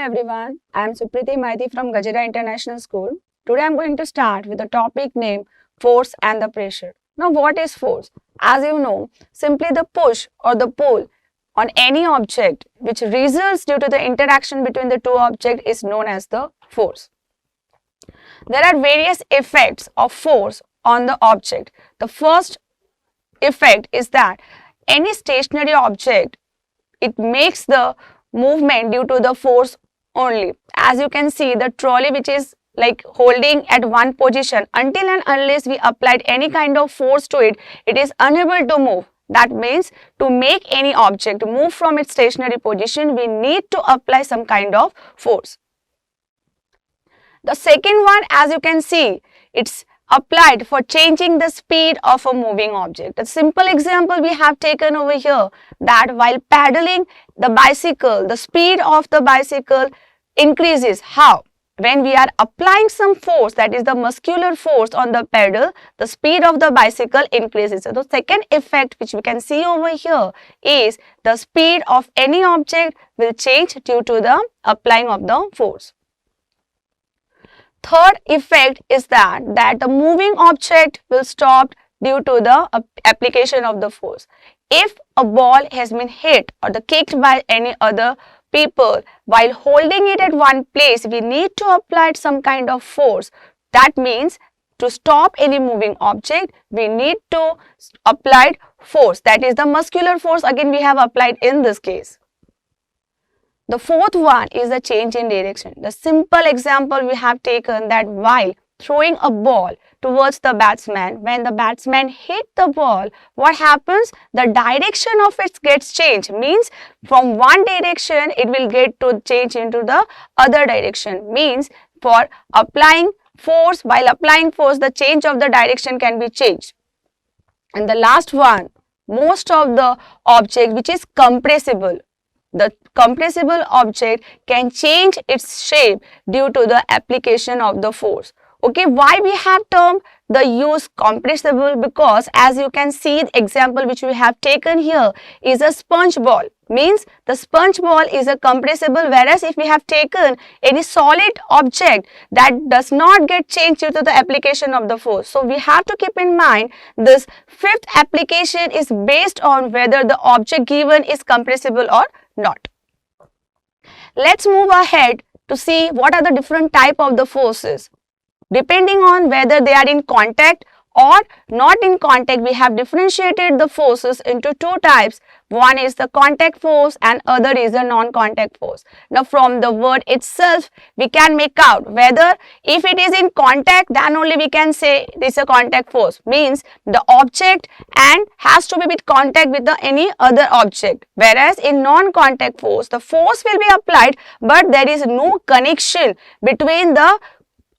everyone, I am Supriti Maity from Gajera International School. Today I am going to start with the topic named force and the pressure. Now what is force? As you know, simply the push or the pull on any object which results due to the interaction between the two objects is known as the force. There are various effects of force on the object. The first effect is that any stationary object, it makes the movement due to the force only. As you can see, the trolley which is like holding at one position, until and unless we applied any kind of force to it, it is unable to move. That means to make any object move from its stationary position, we need to apply some kind of force. The second one, as you can see, it's applied for changing the speed of a moving object. A simple example we have taken over here, that while paddling the bicycle, the speed of the bicycle increases. How? When we are applying some force, that is the muscular force on the pedal, the speed of the bicycle increases. So the second effect which we can see over here is the speed of any object will change due to the applying of the force. Third effect is that the moving object will stop due to the application of the force. If a ball has been hit or kicked by any other people, while holding it at one place, we need to apply some kind of force. That means to stop any moving object, we need to apply force. That is the muscular force again we have applied in this case. The fourth one is the change in direction. The simple example we have taken, that while throwing a ball towards the batsman, when the batsman hit the ball, what happens? The direction of it gets changed. Means from one direction it will get to change into the other direction. Means for applying force, while applying force, the change of the direction can be changed. And the last one, most of the object which is compressible. The compressible object can change its shape due to the application of the force. Okay, why we have termed the use compressible? Because as you can see, the example which we have taken here is a sponge ball. Means the sponge ball is a compressible, whereas if we have taken any solid object, that does not get changed due to the application of the force. So we have to keep in mind this fifth application is based on whether the object given is compressible or not. Let's move ahead to see what are the different type of the forces. Depending on whether they are in contact or not in contact, we have differentiated the forces into two types. One is the contact force and other is the non-contact force. Now from the word itself, we can make out whether if it is in contact, then only we can say it is a contact force. Means the object and has to be with contact with any other object. Whereas in non-contact force, the force will be applied but there is no connection between the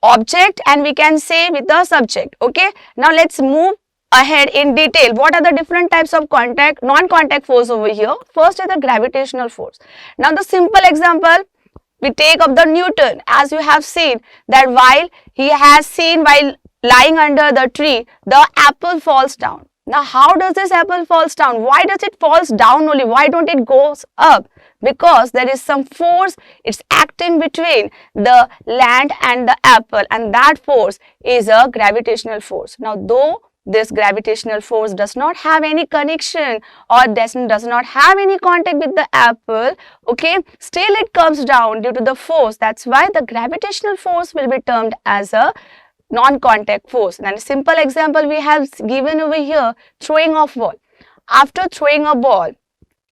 object and we can say with the subject. Okay, now let's move ahead in detail. What are the different types of contact, non-contact force over here? First is the gravitational force. Now the simple example we take of the Newton, as you have seen that while he has seen while lying under the tree, the apple falls down. Now how does this apple falls down? Why does it falls down only? Why don't it goes up? Because there is some force, it's acting between the land and the apple, and that force is a gravitational force. Now though this gravitational force does not have any connection or does not have any contact with the apple, okay, still it comes down due to the force. That's why the gravitational force will be termed as a non-contact force. And a simple example we have given over here, throwing of ball. After throwing a ball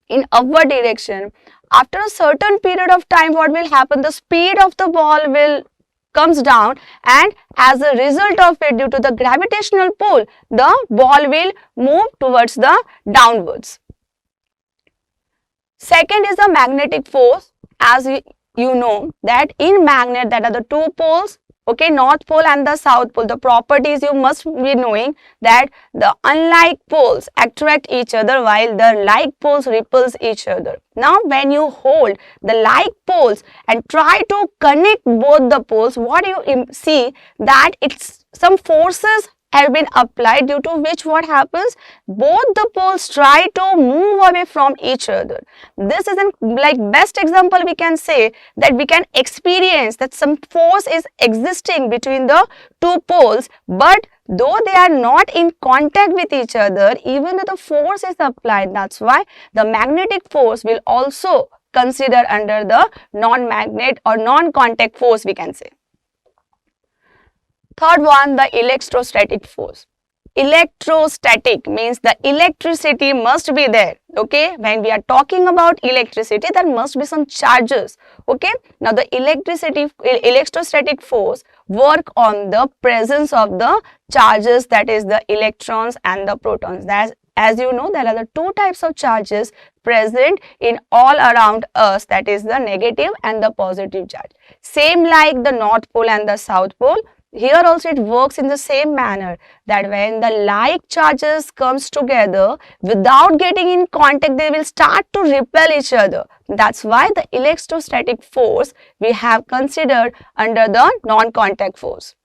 in upward direction, after a certain period of time, what will happen? The speed of the ball will comes down, and as a result of it, due to the gravitational pull, the ball will move towards the downwards. Second is the magnetic force. As you know that in magnet, that are the two poles, okay, north pole and the south pole. The properties you must be knowing that the unlike poles attract each other while the like poles repulse each other. Now when you hold the like poles and try to connect both the poles, what you see that it's some forces have been applied, due to which what happens, both the poles try to move away from each other. This is an like best example we can say that we can experience that some force is existing between the two poles, but though they are not in contact with each other, even though the force is applied, that's why the magnetic force will also consider under the non-magnet or non-contact force we can say. Third one, the electrostatic force. Electrostatic means the electricity must be there. Okay, when we are talking about electricity, there must be some charges. Okay, now the electrostatic force work on the presence of the charges, that is the electrons and the protons. As you know, there are the two types of charges present in all around us, that is the negative and the positive charge. Same like the North Pole and the South Pole. Here also it works in the same manner, that when the like charges comes together, without getting in contact, they will start to repel each other. That's why the electrostatic force we have considered under the non-contact force.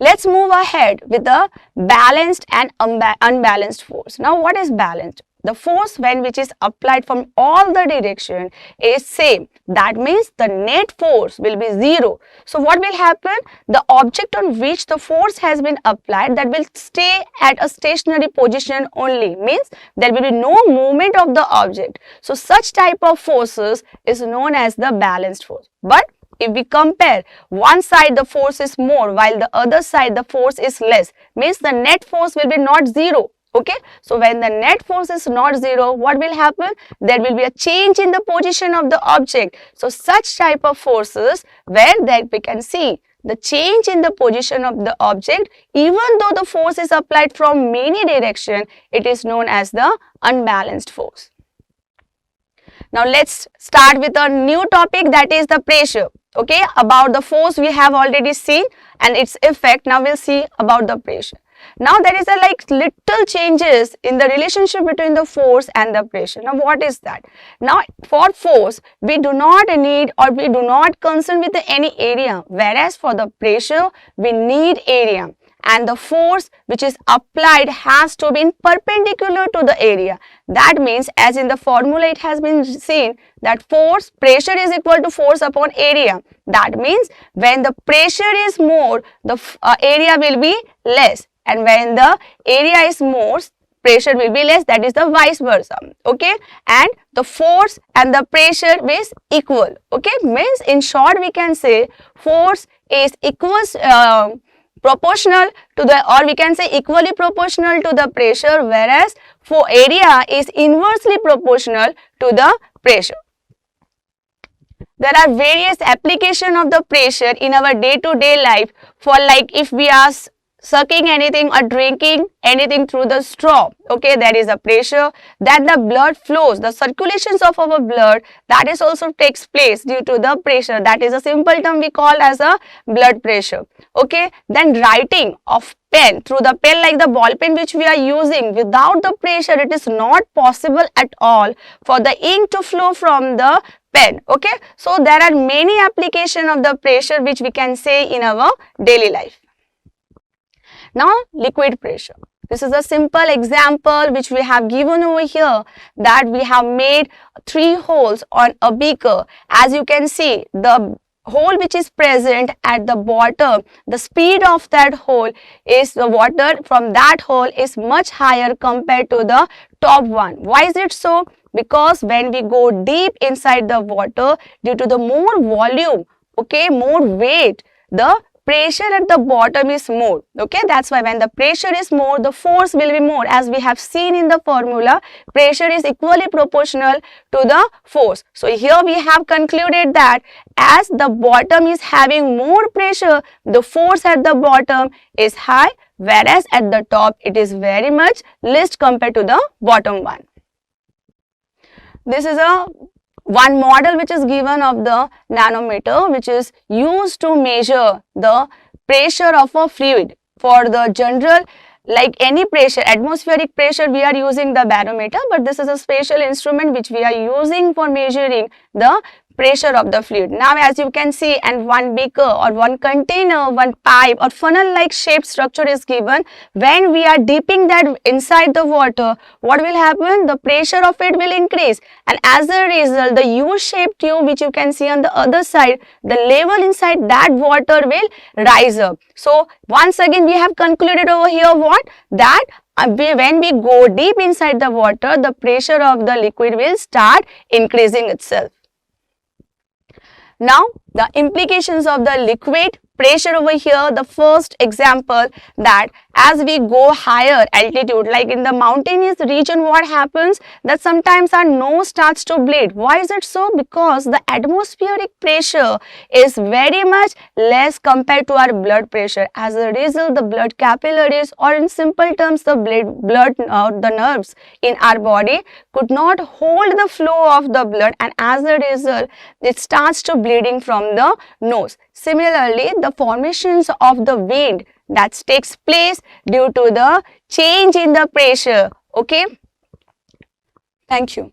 Let's move ahead with the balanced and unbalanced force. Now what is balanced? The force when which is applied from all the direction is same. That means the net force will be zero. So what will happen? The object on which the force has been applied, that will stay at a stationary position only. Means there will be no movement of the object. So such type of forces is known as the balanced force. But if we compare, one side the force is more while the other side the force is less, means the net force will be not zero. Okay, so when the net force is not zero, what will happen? There will be a change in the position of the object. So such type of forces where that we can see the change in the position of the object, even though the force is applied from many directions, it is known as the unbalanced force. Now let's start with a new topic, that is the pressure. Okay, about the force we have already seen and its effect. Now we'll see about the pressure. Now there is a like little changes in the relationship between the force and the pressure. Now what is that? Now for force we do not need or we do not concern with any area, whereas for the pressure we need area, and the force which is applied has to be perpendicular to the area. That means as in the formula it has been seen that pressure is equal to force upon area. That means when the pressure is more, the area will be less, and when the area is more, pressure will be less, that is the vice versa. Okay, and the force and the pressure is equal. Okay, means in short we can say force is proportional to the, or we can say equally proportional to the pressure, whereas for area is inversely proportional to the pressure. There are various applications of the pressure in our day-to-day life, for like if we are sucking anything or drinking anything through the straw. Okay, there is a pressure. That the blood flows, the circulations of our blood, that is also takes place due to the pressure. That is a simple term we call as a blood pressure. Okay, then writing of pen through the pen, like the ball pen which we are using, without the pressure it is not possible at all for the ink to flow from the pen. Okay, so there are many applications of the pressure which we can say in our daily life. Now liquid pressure. This is a simple example which we have given over here, that we have made 3 holes on a beaker. As you can see, the hole which is present at the bottom, the speed of that hole is, the water from that hole is much higher compared to the top one. Why is it so? Because when we go deep inside the water, due to the more volume, okay, more weight, the pressure at the bottom is more. Okay, that's why when the pressure is more, the force will be more. As we have seen in the formula, pressure is equally proportional to the force. So here we have concluded that as the bottom is having more pressure, the force at the bottom is high, whereas at the top it is very much less compared to the bottom one. This is one model which is given of the nanometer, which is used to measure the pressure of a fluid. For the general, like any pressure, atmospheric pressure, we are using the barometer, but this is a special instrument which we are using for measuring the pressure of the fluid. Now as you can see, and one beaker or one container, one pipe or funnel like shaped structure is given. When we are dipping that inside the water, what will happen? The pressure of it will increase, and as a result the U-shaped tube which you can see on the other side, the level inside that water will rise up. So once again we have concluded over here what? That when we go deep inside the water, the pressure of the liquid will start increasing itself. Now, the implications of the liquid pressure over here, the first example, that as we go higher altitude, like in the mountainous region, what happens? That sometimes our nose starts to bleed. Why is it so? Because the atmospheric pressure is very much less compared to our blood pressure. As a result, the blood capillaries, or in simple terms, the the nerves in our body could not hold the flow of the blood, and as a result, it starts to bleeding from the nose. Similarly, the formations of the wind that takes place due to the change in the pressure. Okay. Thank you.